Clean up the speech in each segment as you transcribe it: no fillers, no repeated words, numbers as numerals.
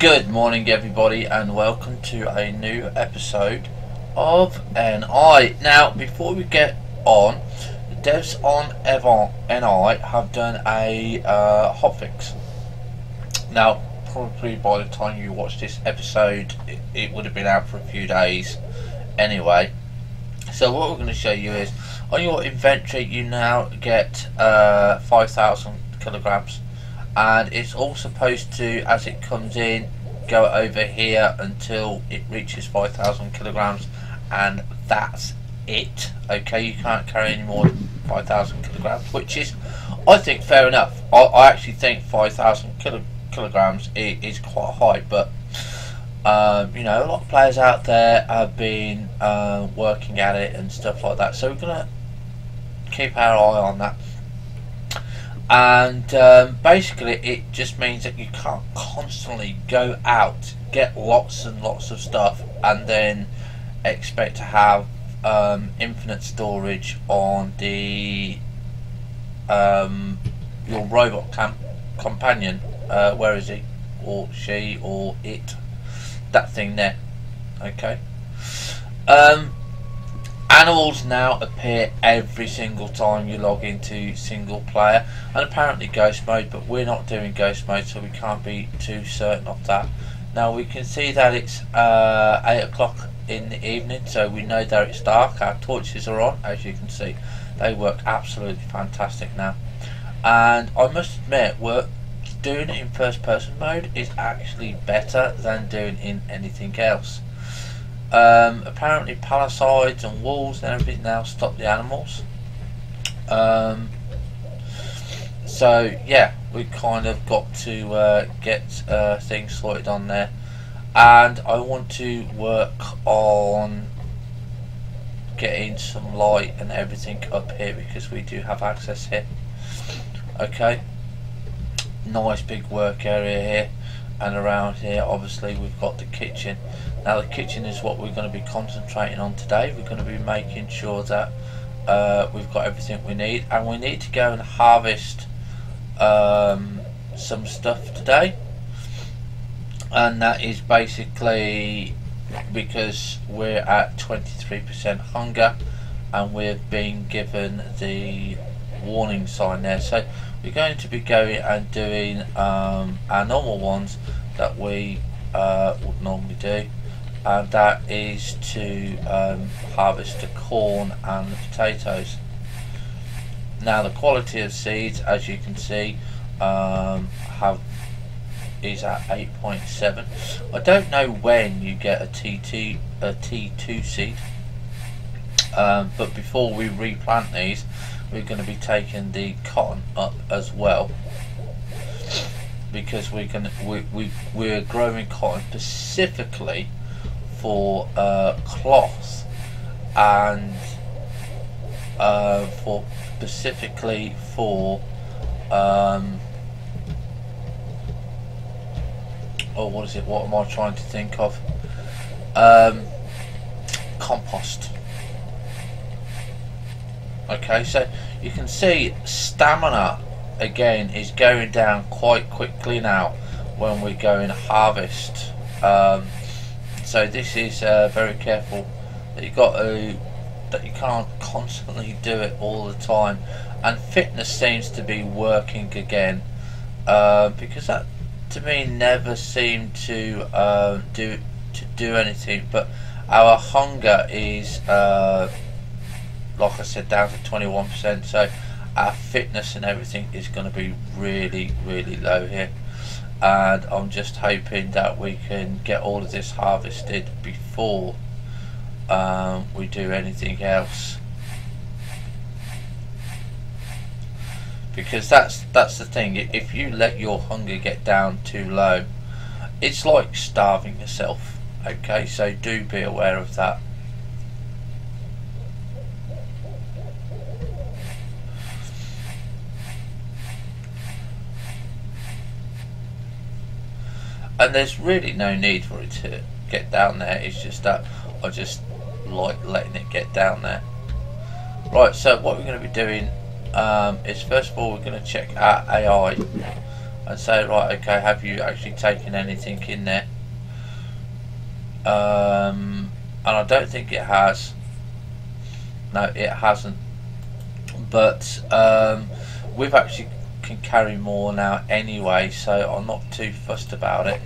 Good morning everybody and welcome to a new episode of NI. Now before we get on, the devs on NI have done a hotfix. Now probably by the time you watch this episode it would have been out for a few days anyway. So what we're going to show you is on your inventory you now get 5,000 kilograms. And it's all supposed to, as it comes in, go over here until it reaches 5,000 kilograms, and that's it. Okay, you can't carry any more than 5,000 kilograms, which is, I think, fair enough. I actually think 5,000 kilograms is quite high, but you know, a lot of players out there have been working at it and stuff like that. So we're gonna keep our eye on that. And basically it just means that you can't constantly go out, get lots and lots of stuff and then expect to have infinite storage on the your robot companion. Where is he or she or it, that thing there. Okay. Animals now appear every single time you log into single player, and apparently ghost mode, but we're not doing ghost mode, so we can't be too certain of that. Now we can see that it's 8 o'clock in the evening, so we know that it's dark. Our torches are on, as you can see. They work absolutely fantastic now, and I must admit, doing it in first person mode is actually better than doing in anything else. Apparently palisades and walls and everything now stop the animals. So yeah, we kind of got to get things sorted on there, and I want to work on getting some light and everything up here because we do have access here. Okay, nice big work area here. And around here obviously we've got the kitchen. Now the kitchen is what we're going to be concentrating on today. We're going to be making sure that we've got everything we need, and we need to go and harvest some stuff today, and that is basically because we're at 23% hunger and we've been given the warning sign there. So we're going to be going and doing our normal ones that we would normally do, and that is to harvest the corn and the potatoes. Now the quality of seeds, as you can see, is at 8.7. I don't know when you get a T2 seed, but before we replant these we're going to be taking the cotton up as well, because we're growing cotton specifically for cloth and specifically for what am I trying to think of, compost. Okay, so you can see stamina again is going down quite quickly now when we go and harvest. So this is very careful that you can't constantly do it all the time. And fitness seems to be working again, because that to me never seemed to do anything. But our hunger is like I said, down to 21%, so our fitness and everything is going to be really low here, and I'm just hoping that we can get all of this harvested before we do anything else, because that's the thing. If you let your hunger get down too low, it's like starving yourself. Okay, so do be aware of that. And there's really no need for it to get down there, it's just that I just like letting it get down there. Right, so what we're going to be doing is first of all we're going to check our AI and say, right, okay, have you actually taken anything in there? And I don't think it has. No, it hasn't. But we've actually can carry more now anyway, so I'm not too fussed about it.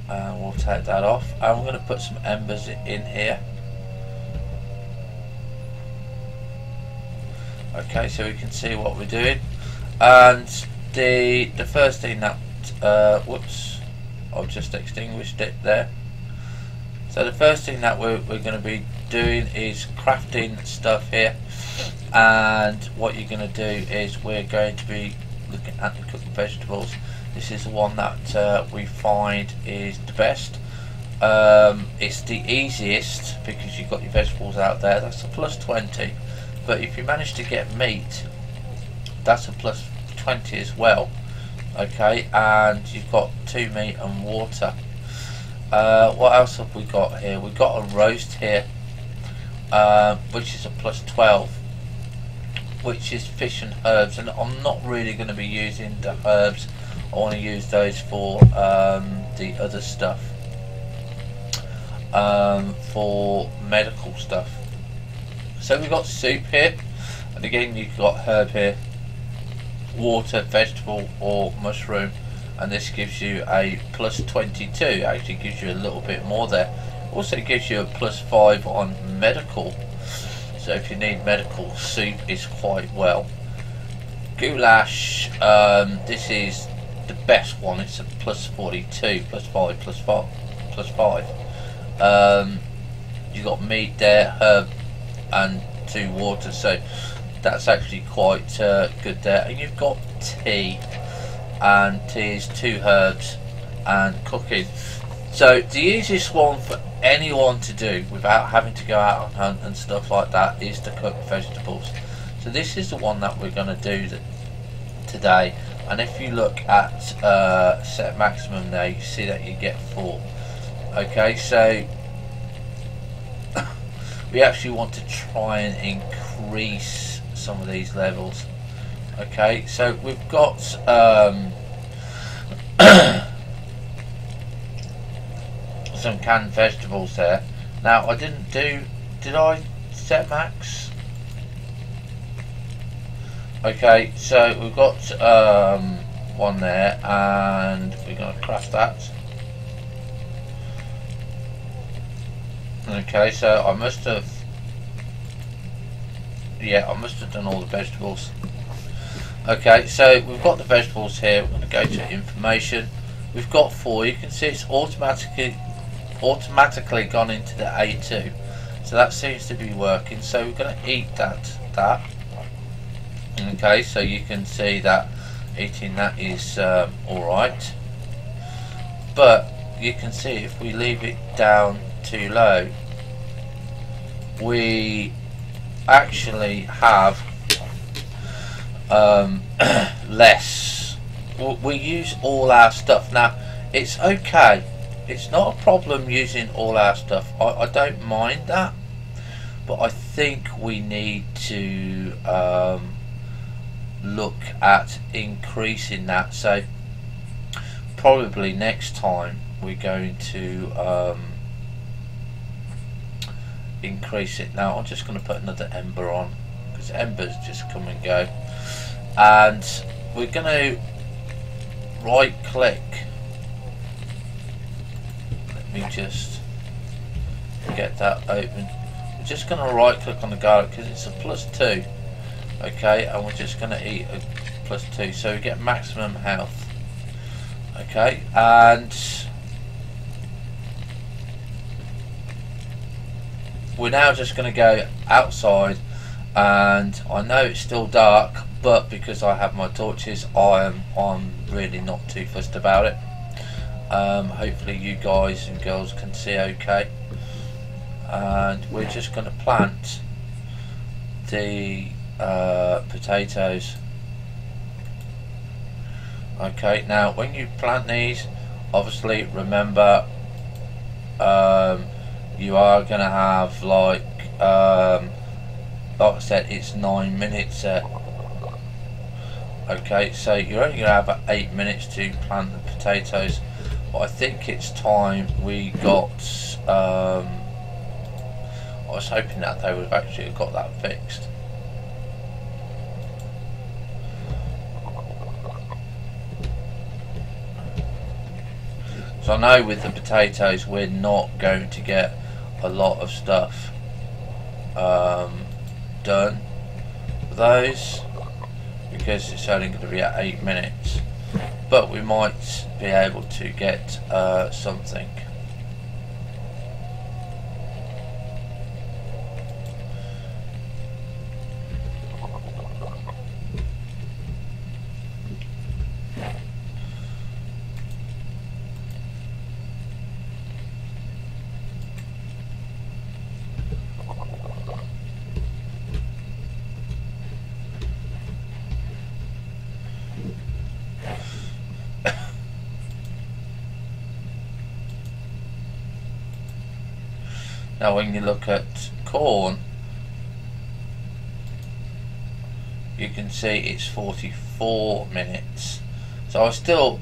We'll take that off. I'm going to put some embers in here. Okay, so we can see what we're doing. And the first thing that whoops, I've just extinguished it there. So the first thing that we're going to be doing is crafting stuff here, and what you're going to do is we're going to be looking at the cooked vegetables. This is the one that we find is the best. It's the easiest because you've got your vegetables out there. That's a plus 20, but if you manage to get meat, that's a plus 20 as well. Okay, and you've got 2 meat and water. What else have we got here? We've got a roast here, which is a plus 12, which is fish and herbs, and I'm not really going to be using the herbs. I want to use those for the other stuff, for medical stuff. So we've got soup here, and again you've got herb here, water, vegetable or mushroom, and this gives you a plus 22. Actually gives you a little bit more there. Also gives you a plus 5 on medical, so if you need medical, soup is quite well. Goulash, this is the best one. It's a plus 42, plus 5, plus 5, plus 5. You got meat there, herb and 2 water, so that's actually quite good there. And you've got tea, and tea is 2 herbs and cooking. So the easiest one for anyone to do without having to go out and hunt and stuff like that is to cook vegetables. So this is the one that we're going to do today. And if you look at set maximum there, you see that you get 4. Okay, so we actually want to try and increase some of these levels. Okay, so we've got some canned vegetables there. Now I didn't do, did I set max? Okay, so we've got one there, and we're going to craft that. Okay, so I must have, yeah, I must have done all the vegetables. Okay, so we've got the vegetables here. We're going to go to information. We've got 4. You can see it's automatically gone into the A2, so that seems to be working. So we're going to eat that. Okay, so you can see that eating that is alright, but you can see if we leave it down too low, we actually have less. We use all our stuff. Now it's okay, it's not a problem using all our stuff. I don't mind that, but I think we need to look at increasing that. So probably next time we're going to increase it. Now I'm just going to put another ember on, because embers just come and go, and we're going to right click. Let me just get that open. We're just going to right click on the garlic because it's a plus 2. Okay, and we're just going to eat a plus 2, so we get maximum health. Okay, and we're now just going to go outside, and I know it's still dark, but because I have my torches, I'm really not too fussed about it. Hopefully you guys and girls can see okay, and we're just going to plant the potatoes. Okay, now when you plant these, obviously remember you are going to have like I said, it's 9 minutes Okay, so you're only going to have 8 minutes to plant the potatoes, but I think it's time we got, I was hoping that they would have actually got that fixed. So I know with the potatoes we're not going to get a lot of stuff done with those, because it's only going to be at 8 minutes, but we might be able to get something. Now when you look at corn, you can see it's 44 minutes. So I still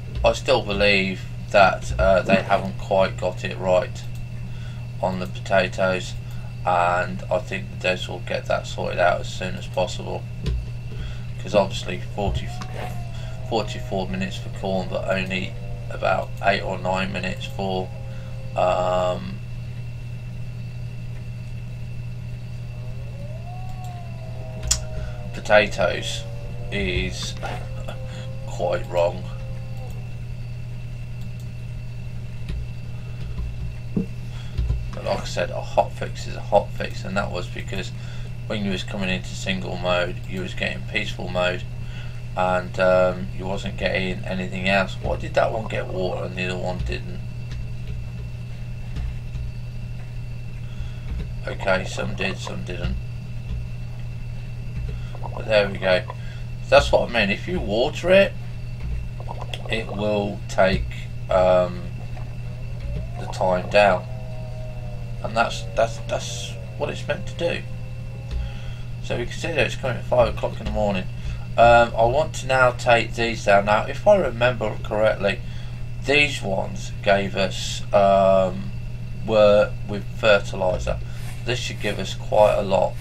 believe that they haven't quite got it right on the potatoes, and I think the devs will get that sorted out as soon as possible, because obviously 44 minutes for corn, but only about 8 or 9 minutes for potatoes is quite wrong. But like I said, a hotfix is a hotfix, and that was because when you was coming into single mode, you was getting peaceful mode, and you wasn't getting anything else. Why did that one get water and the other one didn't? Okay, some did, some didn't. But there we go. That's what I mean. If you water it, it will take the time down, and that's what it's meant to do. So we can see that it's coming at 5 o'clock in the morning. I want to now take these down. Now, if I remember correctly, these ones gave us were with fertilizer. This should give us quite a lot.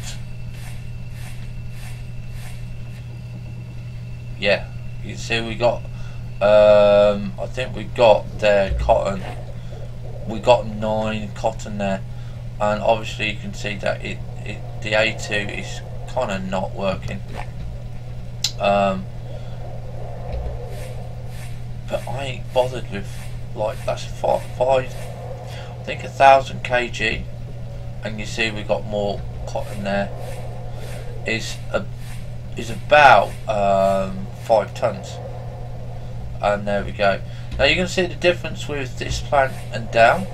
Yeah, you can see we got I think we got their cotton, we got 9 cotton there, and obviously you can see that the A2 is kind of not working, but I ain't bothered with, like, that's five I think 1,000 kg, and you see we got more cotton there, is about 5 tons, and there we go. Now you can see the difference with this plant and down.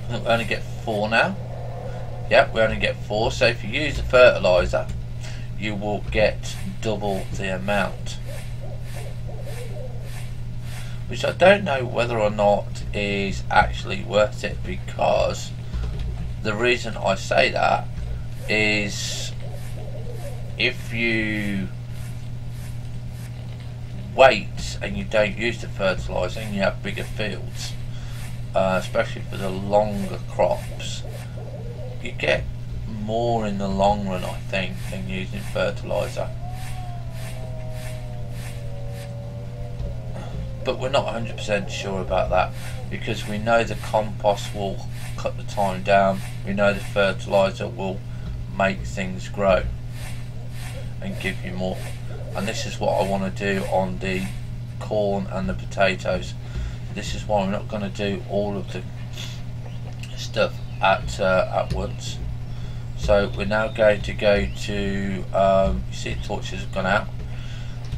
We only get 4 now. Yep, we only get 4. So if you use the fertilizer, you will get double the amount, which I don't know whether or not is actually worth it, because the reason I say that is if you wait and you don't use the fertilizer and you have bigger fields, especially for the longer crops, you get more in the long run, I think, than using fertilizer. But we're not 100% sure about that, because we know the compost will cut the time down, we know the fertilizer will make things grow and give you more, and this is what I want to do on the corn and the potatoes. This is why I'm not going to do all of the stuff at once. So we're now going to go to you see the torches have gone out.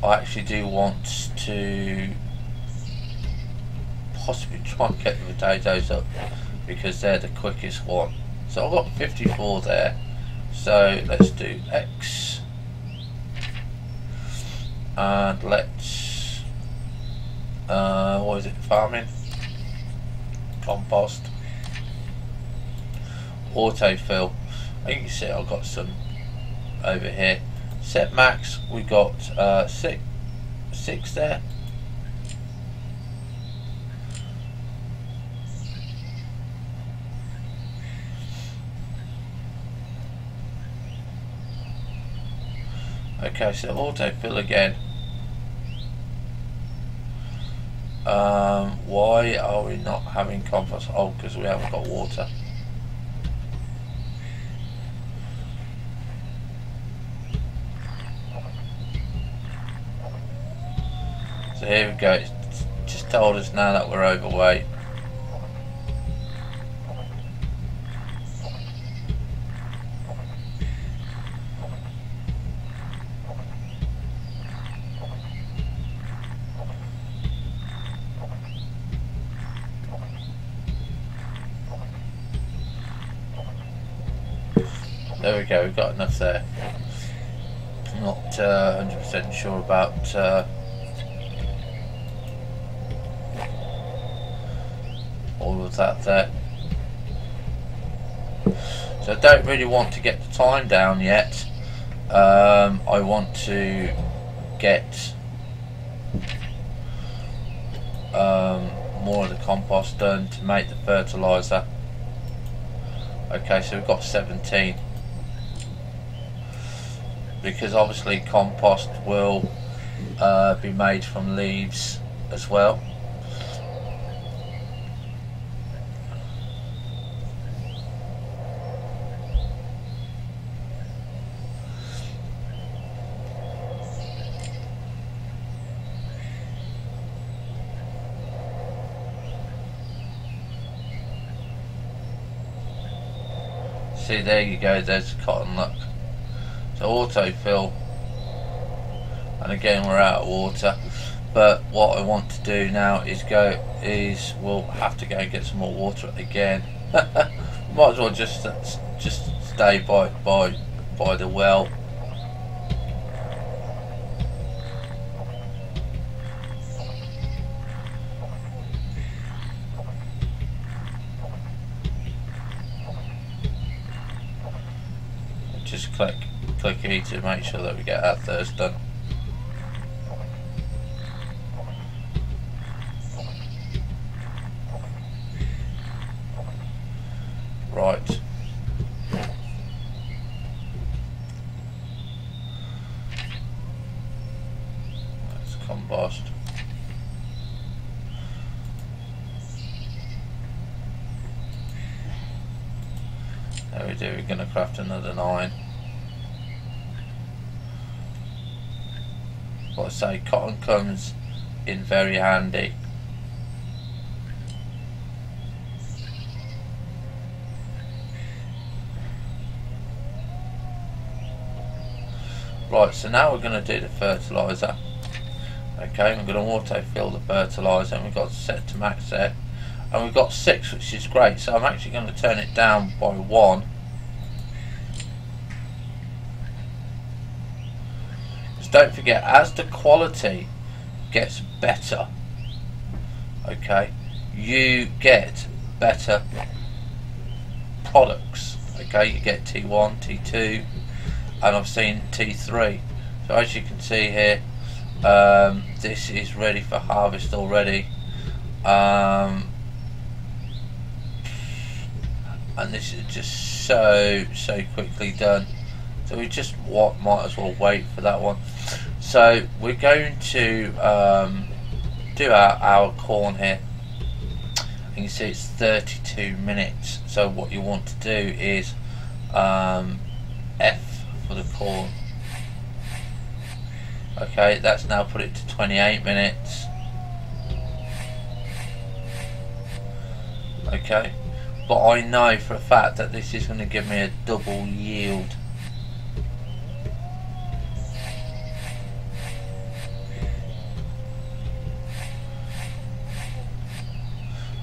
I actually do want to possibly try and get the potatoes up, because they're the quickest one. So I've got 54 there, so let's do X, and let's what is it, farming, compost, autofill. You can see I've got some over here, Set max, we got six there. Okay, so autofill again. Why are we not having compost? Oh, because we haven't got water. So here we go. It's just told us now that we're overweight. There we go, we've got enough there. I'm not 100% sure about all of that there. So I don't really want to get the time down yet. I want to get more of the compost done to make the fertiliser. Okay, so we've got 17. Because obviously compost will be made from leaves as well. See, there you go, there's the cotton look. So autofill, and again we're out of water, but what I want to do now is we'll have to go and get some more water again. Might as well just stay by the well. Just click E to make sure that we get our thirst done. Right. Let's compost. There we do, we're going to craft another 9. Like I say, cotton comes in very handy. Right, so now we're going to do the fertiliser. Okay, we're going to autofill the fertiliser, and we've got set to max there. And we've got 6, which is great, so I'm actually going to turn it down by 1. Don't forget, as the quality gets better, okay, you get better products. Okay, you get T1, T2, and I've seen T3. So as you can see here, this is ready for harvest already, and this is just so quickly done. So we just might as well wait for that one. So we're going to do our corn here. And you can see it's 32 minutes. So what you want to do is F for the corn. Okay, that's now put it to 28 minutes. Okay, but I know for a fact that this is going to give me a double yield.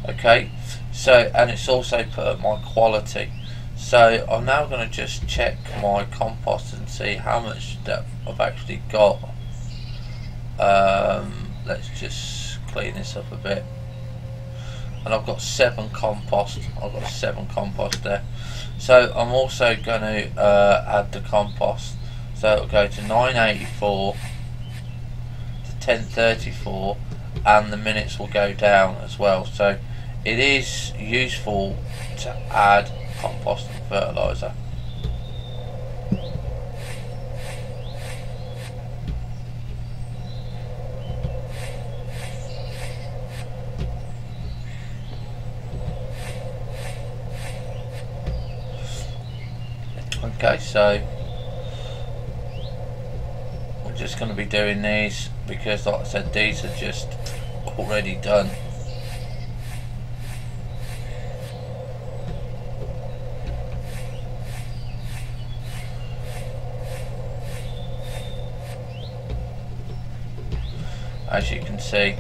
Okay, so, and it's also put up my quality. So I'm now going to just check my compost and see how much that I've actually got. Let's just clean this up a bit. And I've got 7 compost. I've got 7 compost there. So I'm also going to add the compost. So it'll go to 984 to 1034, and the minutes will go down as well. So it is useful to add compost and fertiliser. Okay, so we're just going to be doing these because, like I said, these are just already done. As you can see,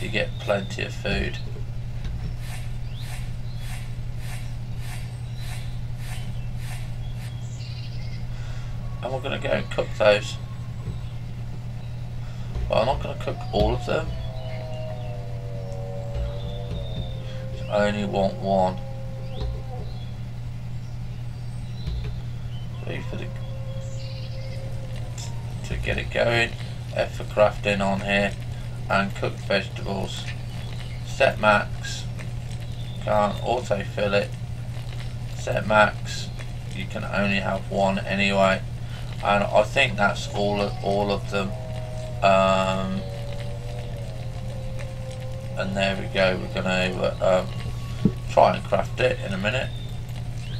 you get plenty of food. And we're going to go and cook those. But I'm not going to cook all of them. I only want one. To get it going, F for crafting on here, and cooked vegetables. Set max, can't autofill it. Set max, you can only have one anyway, and I think that's all of them. And there we go. We're going to try and craft it in a minute,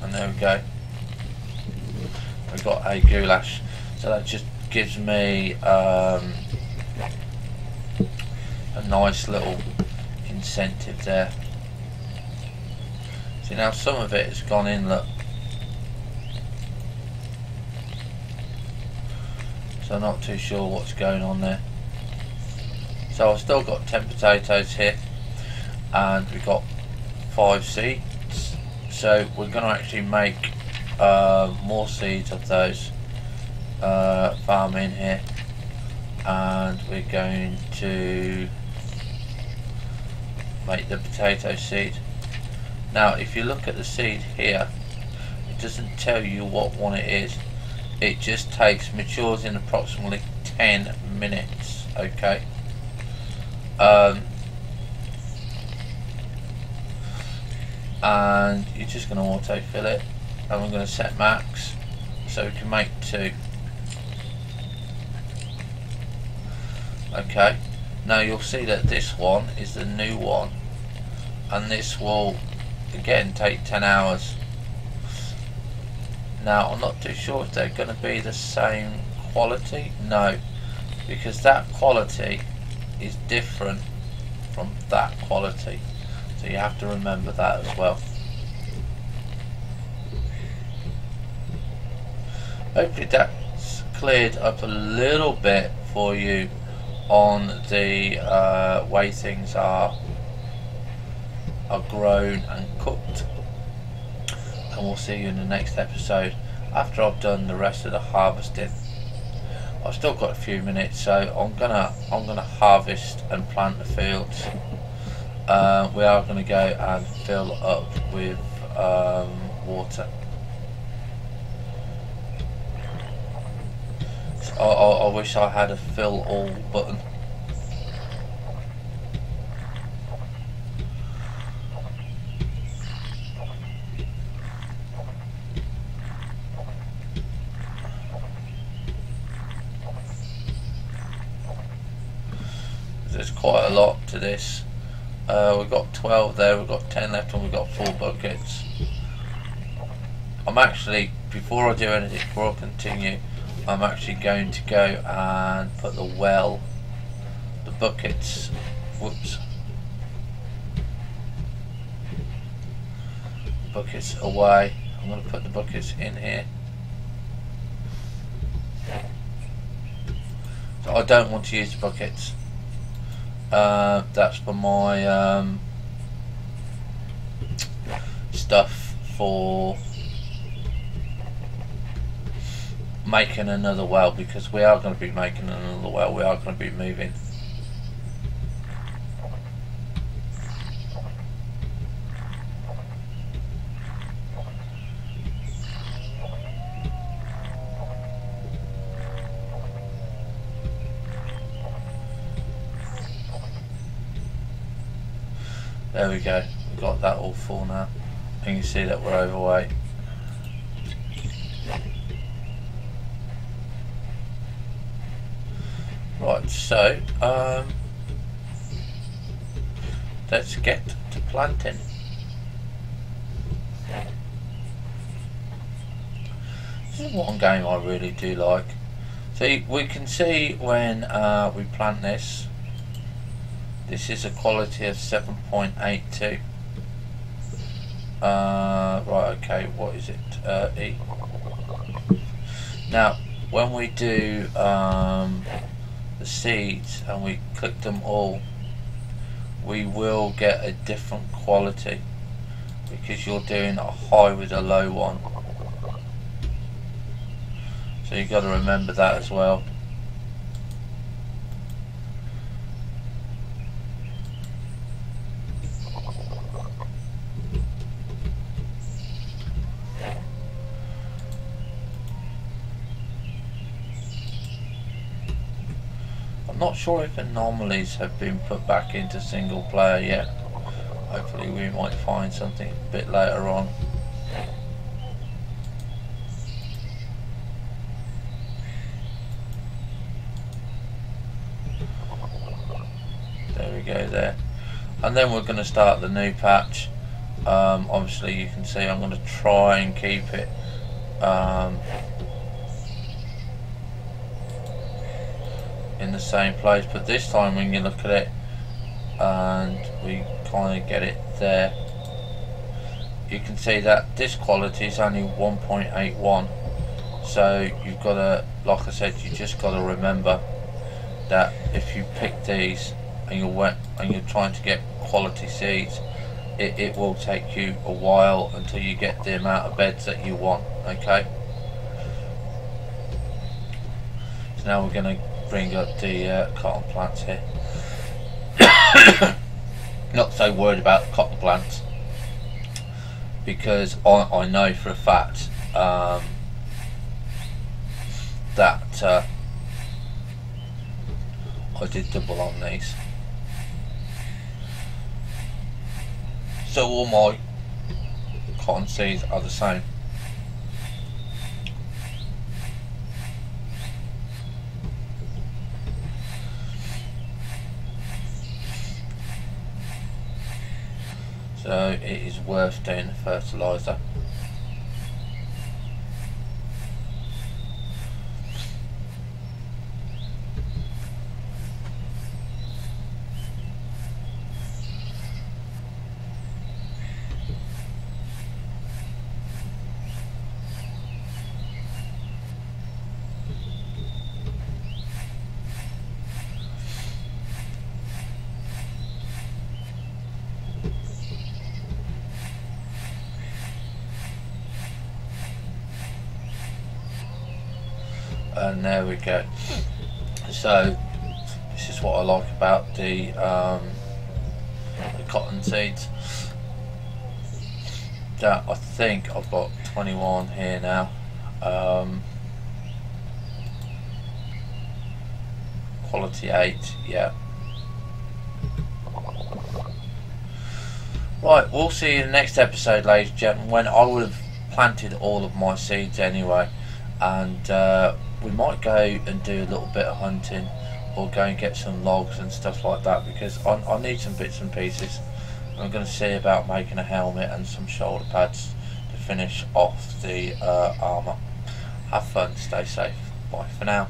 and there we go. We've got a goulash, so that just gives me a nice little incentive there. See, now some of it has gone in, look, so I'm not too sure what's going on there. So I've still got 10 potatoes here, and we've got 5 seeds, so we're going to actually make more seeds of those, farm in here, and we're going to make the potato seed. Now if you look at the seed here, it doesn't tell you what one it is. It just matures in approximately 10 minutes, okay? And you're just going to auto-fill it, and we're going to set max so we can make 2. Okay, now you'll see that this one is the new one, and this will again take 10 hours. Now I'm not too sure if they're going to be the same quality. No, because that quality is different from that quality, so you have to remember that as well. Hopefully that's cleared up a little bit for you on the way things are grown and cooked, and we'll see you in the next episode after I've done the rest of the harvesting. I've still got a few minutes, so I'm gonna harvest and plant the fields. We are going to go and fill up with water. So I wish I had a fill all button. There's quite a lot to this. We've got 12 there, we've got 10 left, and we've got 4 buckets. I'm actually, before I do anything, before I continue, I'm actually going to go and put the buckets, buckets away. I'm going to put the buckets in here. So I don't want to use the buckets. That's for my stuff for making another well, because we are going to be making another well. We are going to be moving. There we go, we've got that all full now. And you can see that we're overweight. Right, so let's get to planting. This is one game I really do like. See, we can see when we plant this. This is a quality of 7.82. Right, okay, what is it? E. Now, when we do the seeds and we click them all, we will get a different quality because you're doing a high with a low one. So you've got to remember that as well. I'm not sure if anomalies have been put back into single player yet. Hopefully we might find something a bit later on. There we go there. And then we're going to start the new patch. Obviously you can see I'm going to try and keep it in the same place, but this time when you look at it and we kind of get it there, you can see that this quality is only 1.81. so you've got to, like I said, you just got to remember that if you pick these and you're trying to get quality seeds, it will take you a while until you get the amount of beds that you want. Okay, so now we're going to bring up the cotton plants here. Not so worried about the cotton plants because I know for a fact that I did double on these, so all my cotton seeds are the same. So it is worth doing the fertiliser. And there we go. So this is what I like about the cotton seeds. That I think I've got 21 here now. Quality 8, yeah. Right, we'll see you in the next episode, ladies and gentlemen, when I would have planted all of my seeds anyway, and we might go and do a little bit of hunting or go and get some logs and stuff like that, because I need some bits and pieces. I'm going to see about making a helmet and some shoulder pads to finish off the armour. Have fun, stay safe, bye for now.